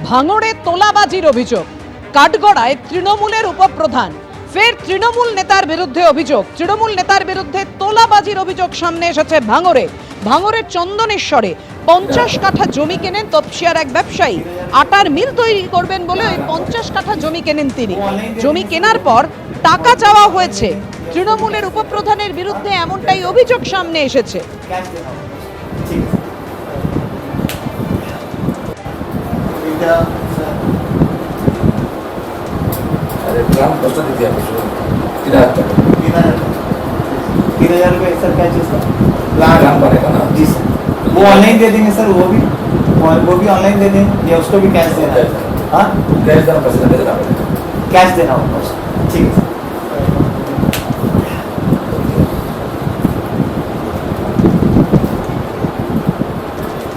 ভাঙড়ে তোলাবাজির অভিযোগ, কাঠগড়ায় তৃণমূলের উপপ্রধান, ফের তৃণমূল নেতার বিরুদ্ধে অভিযোগ। তৃণমূল নেতার বিরুদ্ধে তোলাবাজির অভিযোগ সামনে এসেছে ভাঙড়ের চন্দনেশ্বরে 50 কাঠা জমি কেনেন তপসিয়ার এক ব্যবসায়ী। আটার মিল তৈরি করবেন বলে ওই 50 কাঠা জমি কেনেন তিনি। জমি কেনার পর টাকা চাওয়া হয়েছে। তৃণমূলের উপপ্রধানের বিরুদ্ধে এমনটাই অভিযোগ সামনে এসেছে। सर क्या चीज प्लान पड़ेगा ना जी सर, वो ऑनलाइन दे देंगे सर, वो भी ऑनलाइन दे देंगे या उसको भी कैश देना है? हाँ कैश देना होगा, ठीक है।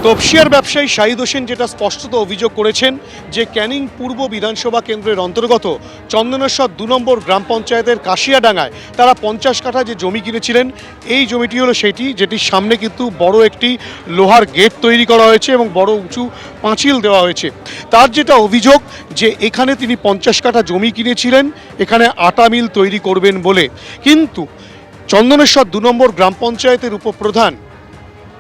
তপসিয়ার ব্যবসায়ী শাহিদ হোসেন যেটা স্পষ্টত অভিযোগ করেছেন যে ক্যানিং পূর্ব বিধানসভা কেন্দ্রের অন্তর্গত চন্দনেশ্বর 2 নম্বর গ্রাম পঞ্চায়েতের কাশিয়াডাঙ্গায় তারা 50 কাঠা যে জমি কিনেছিলেন, এই জমিটি হলো সেটি যেটির সামনে কিন্তু বড় একটি লোহার গেট তৈরি করা হয়েছে এবং বড় উঁচু পাঁচিল দেওয়া হয়েছে। তার যেটা অভিযোগ যে এখানে তিনি 50 কাঠা জমি কিনেছিলেন এখানে আটা মিল তৈরি করবেন বলে, কিন্তু চন্দনেশ্বর 2 নম্বর গ্রাম পঞ্চায়েতের উপপ্রধান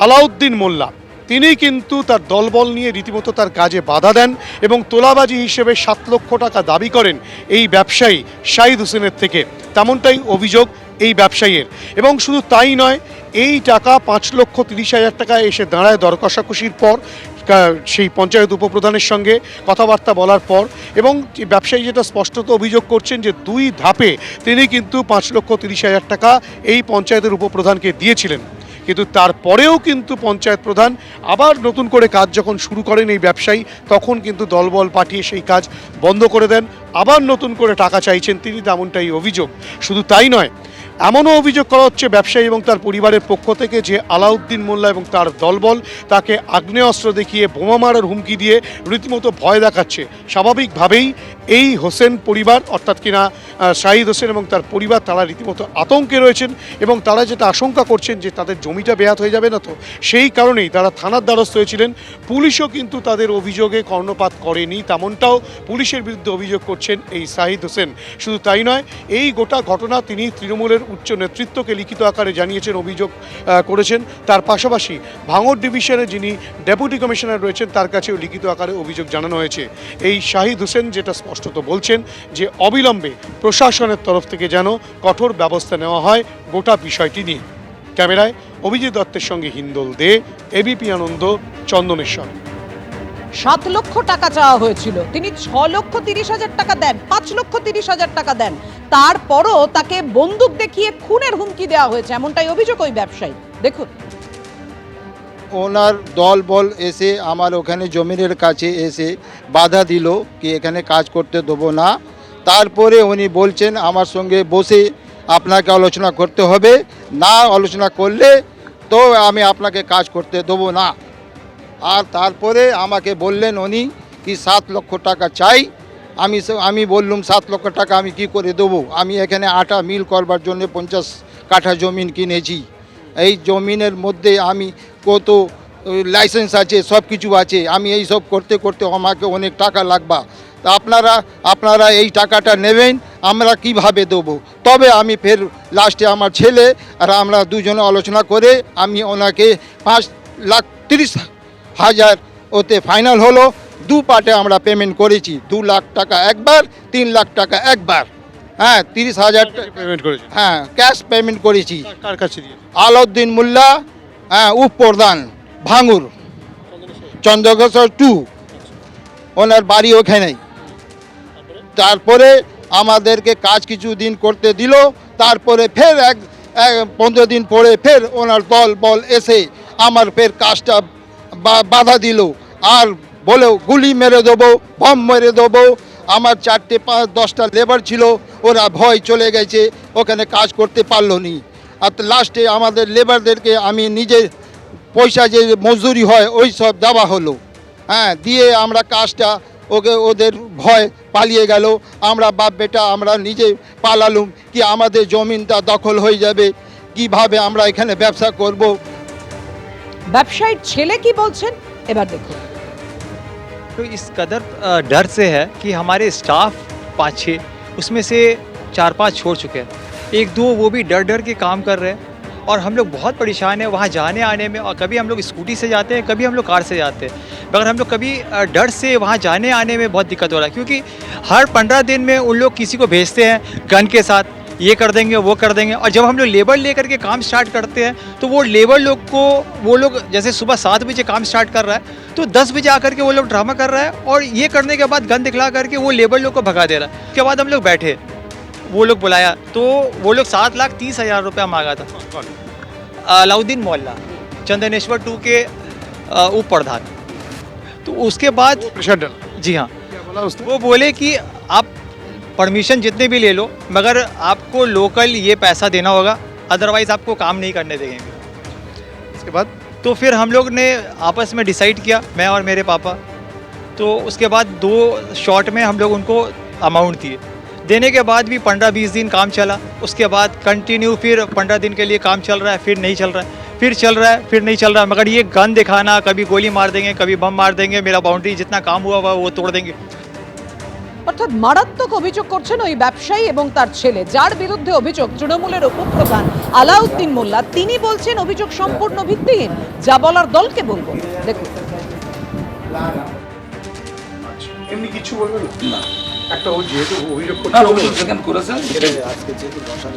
আলাউদ্দিন মোল্লা তিনি কিন্তু তার দলবল নিয়ে রীতিমতো তার কাজে বাধা দেন এবং তোলাবাজি হিসেবে 7 লক্ষ টাকা দাবি করেন এই ব্যবসায়ী শাহিদ হোসেনের থেকে। তেমনটাই অভিযোগ এই ব্যবসায়ীর। এবং শুধু তাই নয়, এই টাকা 5,30,000 টাকায় এসে দাঁড়ায় দর কষাকষির পর, সেই পঞ্চায়েত উপপ্রধানের সঙ্গে কথাবার্তা বলার পর। এবং ব্যবসায়ী যেটা স্পষ্টত অভিযোগ করছেন যে 2 ধাপে তিনি কিন্তু 5,30,000 টাকা এই পঞ্চায়েতের উপপ্রধানকে দিয়েছিলেন, কিন্তু তারপরেও কিন্তু পঞ্চায়েত প্রধান আবার নতুন করে কাজ যখন শুরু করেন এই ব্যবসায়ী, তখন কিন্তু দলবল পাঠিয়ে সেই কাজ বন্ধ করে দেন, আবার নতুন করে টাকা চাইছেন তিনি, তেমনটাই অভিযোগ। শুধু তাই নয়, এমনও অভিযোগ করা হচ্ছে ব্যবসায়ী এবং তার পরিবারের পক্ষ থেকে যে আলাউদ্দিন মোল্লা এবং তার দলবল তাকে আগ্নেয়াস্ত্র দেখিয়ে বোমা মারার হুমকি দিয়ে রীতিমতো ভয় দেখাচ্ছে। স্বাভাবিকভাবেই এই হোসেন পরিবার, অর্থাৎ কিনা শাহিদ হোসেন এবং তার পরিবার, তারা রীতিমতো আতঙ্কে রয়েছেন এবং তারা যেটা আশঙ্কা করছেন যে তাদের জমিটা বেহাত হয়ে যাবে না তো, সেই কারণেই তারা থানার দ্বারস্থ হয়েছিলেন। পুলিশও কিন্তু তাদের অভিযোগে কর্ণপাত করেনি, তেমনটাও পুলিশের বিরুদ্ধে অভিযোগ করছেন এই শাহিদ হোসেন। শুধু তাই নয়, এই গোটা ঘটনা তিনি তৃণমূলের উচ্চ নেতৃত্বকে লিখিত আকারে জানিয়েছেন, অভিযোগ করেছেন। তার পাশাপাশি ভাঙড় ডিভিশনে যিনি ডেপুটি কমিশনার রয়েছেন তার কাছেও লিখিত আকারে অভিযোগ জানানো হয়েছে। এই শাহিদ হোসেন যেটা স্পষ্টত বলছেন যে অবিলম্বে প্রশাসনের তরফ থেকে যেন কঠোর ব্যবস্থা নেওয়া হয় গোটা বিষয়টি নিয়ে। ক্যামেরায় অভিজিৎ দত্তের সঙ্গে হিন্দল দে, এবিপি আনন্দ, চন্দনেশ্বর। 7 লক্ষ টাকা চাওয়া হয়েছিল, তিনি 6,30,000 টাকা দেন, 5,30,000 টাকা দেন, তারপরও তাকে বন্দুক দেখিয়ে খুনের হুমকি দেওয়া হয়েছে, এমনটাই অভিযোগ ওই ব্যবসায়ী। দেখুন, ওনার দল বল এসে আমার ওখানে জমিনের কাছে এসে বাধা দিল কি এখানে কাজ করতে দেবো না। তারপরে উনি বলছেন আমার সঙ্গে বসে আপনাকে আলোচনা করতে হবে, না আলোচনা করলে তো আমি আপনাকে কাজ করতে দেবো না। আর তারপরে আমাকে বললেন উনি কি 7 লক্ষ টাকা চাই। আমি বললাম 7 লক্ষ টাকা আমি কি করে দেবো, আমি এখানে আটা মিল করবার জন্য 50 কাঠা জমিন কিনেছি। এই জমিনের মধ্যে আমি কত লাইসেন্স আছে, সব কিছু আছে, আমি এই সব করতে করতে আমাকে অনেক টাকা লাগবে। তা আপনারা এই টাকাটা নেবেন, আমরা কিভাবে দেবো। তবে আমি ফের লাস্টে আমার ছেলে আর আমরা দুজনে আলোচনা করে আমি ওনাকে 5,30,000 ওতে ফাইনাল হলো। 2 পার্টে আমরা পেমেন্ট করেছি, 2 লাখ টাকা একবার, 3 লাখ টাকা একবার। হ্যাঁ, 30,000 পেমেন্ট করেছেন? হ্যাঁ, ক্যাশ পেমেন্ট করেছি। কার কাছে দিয়ে? আলাউদ্দিন মোল্লা, হ্যাঁ, উপপ্রধান, ভাঙড় চন্দ্রশেখর 2, ওনার বাড়ি ওখানেই। তারপরে আমাদেরকে কাজ কিছু দিন করতে দিল, তারপরে ফের 15 দিন পরে ফের ওনার দল বল এসে আমার ফের কাজটা বাধা দিল আর বলে গুলি মেরে দেবো, বম মেরে দেবো। আমার 4টে 5-10টা লেবার ছিল, ওরা ভয় চলে গেছে, ওখানে কাজ করতে পারলো নি। আর লাস্টে আমাদের লেবারদেরকে আমি নিজে পয়সা যে মজদুরি হয় ওই সব দেওয়া হলো। হ্যাঁ, দিয়ে আমরা কাজটা ওদের ভয় পালিয়ে গেল। আমরা বাপ বেটা আমরা নিজে পালালুম কি আমাদের জমিনটা দখল হয়ে যাবে, কিভাবে আমরা এখানে ব্যবসা করব। ব্যবসায়ীর ছেলে কি বলছেন এবার দেখুন। तो इस कदर डर से है कि हमारे स्टाफ 5-6 उसमें से 4-5 छोड़ चुके हैं, 1-2 वो भी डर डर के काम कर रहे हैं और हम लोग बहुत परेशान हैं वहाँ जाने आने में। और कभी हम लोग स्कूटी से जाते हैं, कभी हम लोग कार से जाते हैं, मगर हम लोग कभी डर से वहाँ जाने आने में बहुत दिक्कत हो रहा है, क्योंकि हर 15 दिन में उन लोग किसी को भेजते हैं गन के साथ, ये कर देंगे वो कर देंगे। और जब हम लोग लेबर लेकर के काम स्टार्ट करते हैं तो वो लेबर लोग को वो लोग जैसे सुबह 7 बजे काम स्टार्ट कर रहा है तो 10 बजे आकर के वो लोग ड्रामा कर रहा है और ये करने के बाद गन दिखला करके वो लेबर लोग को भगा दे रहा है। उसके बाद हम लोग बैठे, वो लोग बुलाया तो वो लोग 7,30,000 रुपया मांगा था। अलाउद्दीन मोहल्ला चंदनेश्वर 2 के उप प्रधान। तो उसके बाद प्रेशर डाला, जी हाँ, क्या बोला उसने? वो बोले कि आप परमिशन जितने भी ले लो मगर आपको लोकल ये पैसा देना होगा, अदरवाइज़ आपको काम नहीं करने देंगे। इसके बाद तो फिर हम लोग ने आपस में डिसाइड किया, मैं और मेरे पापा, तो उसके बाद 2 शॉट में हम लोग उनको अमाउंट दिए। देने के बाद भी 15-20 दिन काम चला, उसके बाद कंटिन्यू फिर 15 दिन के लिए काम चल रहा है, फिर नहीं चल रहा है, फिर चल रहा है, फिर नहीं चल रहा है, मगर ये गन दिखाना, कभी गोली मार देंगे, कभी बम मार देंगे, मेरा बाउंड्री जितना काम हुआ हुआ वो तोड़ देंगे। অর্থাৎ মারাত্মক অভিযোগ করছেন ওই ব্যবসায়ী এবং তার ছেলে, যার বিরুদ্ধে অভিযোগ তৃণমূলের উপপ্রধান আলাউদ্দিন মোল্লা। তিনি বলছেন অভিযোগ সম্পূর্ণ ভিত্তিহীন, যা বলার দলকে বলবো। দেখুন, এমনি কিছু বলবেন না? একটা ও যেহেতু অভিযোগ করছে, না অভিযোগ যেখানে করেছেন আচ্ছা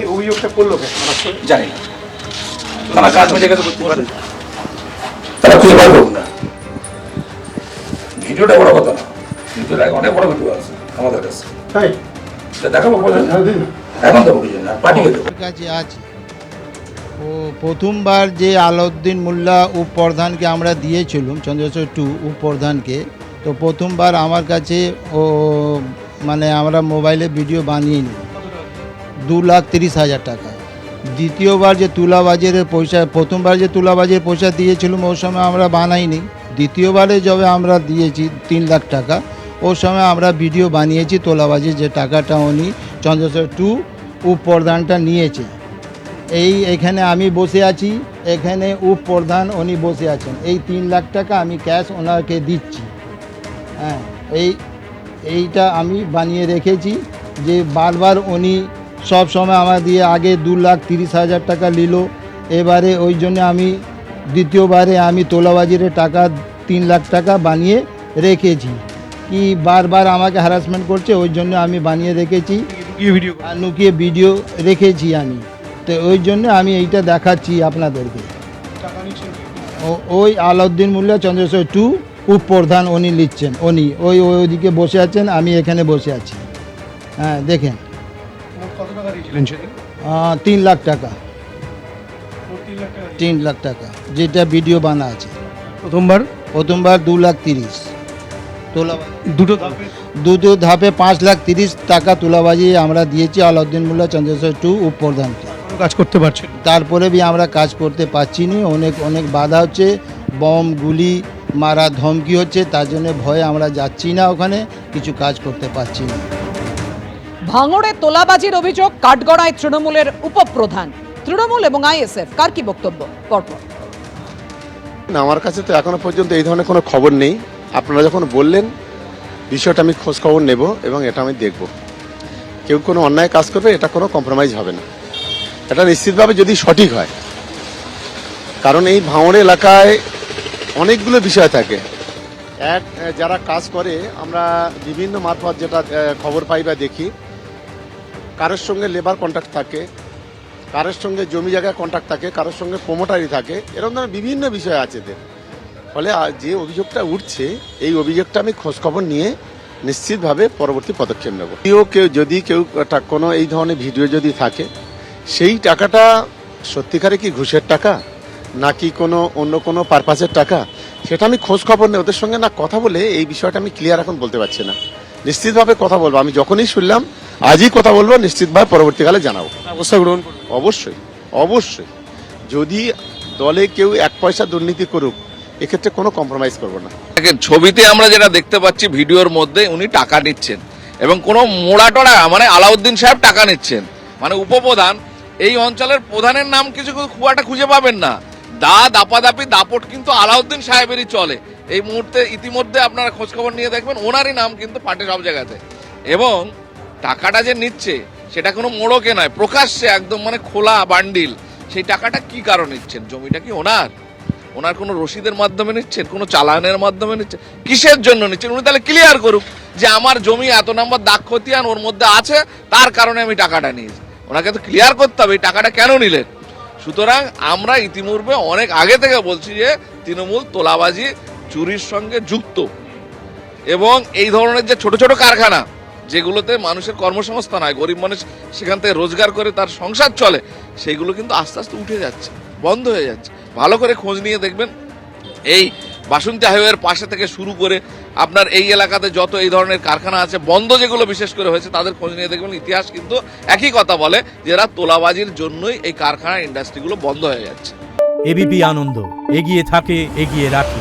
এই অভিযোগটা করলো কেন হঠাৎ করে? জানি না, তারা কাজ মিটে গেছে করতে পারে, তারা খুঁজে বার করুন না। ভিডিওটা বড় কথা না, ভিডিওর আগে অনেক বড় ভিডিও আছে আমাদের কাছে, তাই এটা দেখাবো বলেন, এখন দেবো কিছু না, পাঠিয়ে দেবো। কাছে আছে ও প্রথমবার যে আলাউদ্দিন মোল্লা উপপ্রধানকে আমরা দিয়েছিলাম, চন্দ্রশেখর 2 উপপ্রধানকে, তো প্রথমবার আমার কাছে ও মানে আমরা মোবাইলে ভিডিও বানিয়ে নিই 2,30,000 টাকা। দ্বিতীয়বার যে তুলাবাজারের পয়সা, প্রথমবার যে তুলাবাজারের পয়সা দিয়েছিলাম ওই সময় আমরা বানাইনি, দ্বিতীয়বারে যবে আমরা দিয়েছি 3 লাখ টাকা, ওই সময় আমরা ভিডিও বানিয়েছি তোলাবাজির যে টাকাটা উনি চন্দ্রশেখর 2 উপপ্রধানটা নিয়েছে। এইখানে আমি বসে আছি, এখানে উপপ্রধান উনি বসে আছেন, এই 3 লাখ টাকা আমি ক্যাশ ওনাকে দিচ্ছি। হ্যাঁ, এইটা আমি বানিয়ে রেখেছি যে বারবার উনি সব সময় আমার দিয়ে আগে 2,30,000 টাকা নিল, এবারে ওই জন্য আমি দ্বিতীয়বারে আমি তোলাবাজিরের টাকা 3 লাখ টাকা বানিয়ে রেখেছি। কি বারবার আমাকে হ্যারাসমেন্ট করছে, ওই জন্য আমি বানিয়ে রেখেছি, ভিডিও আর লুকিয়ে ভিডিও রেখেছি আমি। তো ওই জন্য আমি এইটা দেখাচ্ছি আপনাদেরকে। ওই আলাউদ্দিন মোল্লা চন্দ্রশেখর 2 উপপ্রধান উনি লিখছেন, উনি ওইদিকে বসে আছেন, আমি এখানে বসে আছি। হ্যাঁ দেখেন, কত টাকা দিয়েছিলেন সেদিন? 3 লাখ টাকা, 3 লাখ টাকা যেটা ভিডিও বানা আছে। প্রথমবার 2,30,000 তোলাবাজি, দুটো ধাপে 5,30,000 টাকা তোলাবাজি আমরা দিয়েছি আলাউদ্দিন মোল্লা চন্দ্রশেখর 2 উপপ্রধানকে। কাজ করতে পারছেন? তারপরে भी আমরা কাজ করতে পারছি না, অনেক বাধা হচ্ছে, বম গুলি মারা ধমকি হচ্ছে, তার জন্য ভয়ে আমরা যাচ্ছি না, ওখানে কিছু কাজ করতে পারছি না। ভাঙড়ে তোলাবাজির অভিযোগ কাঠগড়ায় তৃণমূলের উপপ্রধান। তৃণমূল এবং আইএসএফ কার কি বক্তব্য? পরপর। না, আমার কাছে তো এখনো পর্যন্ত এই ধরনের কোনো খবর নেই। আপনারা যখন বললেন বিষয়টা আমি খোঁজ খবর নেব এবং এটা আমি দেখব। কেউ কোনো অন্যায় কাজ করবে, এটা কোনো কম্প্রোমাইজ হবে না, এটা নিশ্চিতভাবে যদি সঠিক হয়। কারণ এই ভাঙড় এলাকায় অনেকগুলো বিষয় থাকে। এক, যারা কাজ করে আমরা বিভিন্ন মারফত যেটা খবর পাই বা দেখি, কারোর সঙ্গে লেবার কন্ট্রাক্ট থাকে, কারোর সঙ্গে জমি জায়গায় কন্ট্রাক্ট থাকে, কারোর সঙ্গে প্রমোটারি থাকে, এরকম ধরনের বিভিন্ন বিষয় আছে এদের। ফলে যে অভিযোগটা উঠছে, এই অভিযোগটা আমি খোঁজখবর নিয়ে নিশ্চিতভাবে পরবর্তী পদক্ষেপ নেব। যদি কেউ কোনো এই ধরনের ভিডিও যদি থাকে, সেই টাকাটা সত্যিকারে কি ঘুষের টাকা নাকি অন্য কোনো পারপাসের টাকা, সেটা আমি খোঁজ খবর নেই। ওদের সঙ্গে না কথা বলে এই বিষয়টা আমি ক্লিয়ার এখন বলতে পারছি না। নিশ্চিতভাবে কথা বলবো, আমি যখনই শুনলাম আজই কথা বলবো, নিশ্চিতভাবে পরবর্তীকালে জানাবো। ব্যবস্থা গ্রহণ করুন। অবশ্যই যদি দলে কেউ 1 পয়সা দুর্নীতি করুক, এক্ষেত্রে কোনো কম্প্রোমাইজ করবো না। দেখেন ছবিতে আমরা যেটা দেখতে পাচ্ছি, ভিডিওর মধ্যে উনি টাকা নিচ্ছেন এবং কোনো মোড়াটোড়া মানে আলাউদ্দিন সাহেব টাকা নিচ্ছেন, মানে উপপ্রধান। এই অঞ্চলের প্রধানের নাম কিছু খুব একটা খুঁজে পাবেন না। দাপাদাপি দাপট কিন্তু আলাউদ্দিন সাহেবেরই চলে। এই মুহূর্তে ইতিমধ্যে আপনারা খোঁজখবর নিয়ে দেখবেন ওনারই নাম কিন্তু পাটে সব জায়গাতে। এবং টাকাটা যে নিচ্ছে সেটা কোনো মোড়কে নয়, প্রকাশ্যে একদম মানে খোলা বান্ডিল। সেই টাকাটা কি কারণে নিচ্ছেন? জমিটা কি ওনার? ওনার কোনো রসিদের মাধ্যমে নিচ্ছেন, কোনো চালানের মাধ্যমে নিচ্ছেন, কিসের জন্য নিচ্ছেন? উনি তাহলে ক্লিয়ার করুক যে আমার জমি এত নম্বর দাগ খতিয়ান ওর মধ্যে আছে, তার কারণে আমি টাকাটা নিয়েছি। ওনাকে তো ক্লিয়ার করতে হবে এই টাকাটা কেন নিলেন। সুতরাং আমরা ইতিপূর্বে অনেক আগে থেকে বলছি যে তৃণমূল তোলাবাজি চুরির সঙ্গে যুক্ত, এবং এই ধরনের যে ছোট ছোট কারখানা যেগুলোতে মানুষের কর্মসংস্থান হয়, গরিব মানুষ সেখান থেকে রোজগার করে তার সংসার চলে, সেইগুলো কিন্তু আস্তে আস্তে উঠে যাচ্ছে, বন্ধ হয়ে যাচ্ছে। ভালো করে খোঁজ নিয়ে দেখবেন এই বাসন্তী হাইওয়ের পাশে থেকে শুরু করে আপনার এই এলাকাতে যত এই ধরনের কারখানা আছে বন্ধ যেগুলো বিশেষ করে হয়েছে তাদের খোঁজ নিয়ে দেখবেন ইতিহাস কিন্তু একই কথা বলে যে এরা তোলাবাজির জন্যই এই কারখানা ইন্ডাস্ট্রিগুলো বন্ধ হয়ে যাচ্ছে। এবিপি আনন্দ, এগিয়ে থাকে, এগিয়ে রাখে।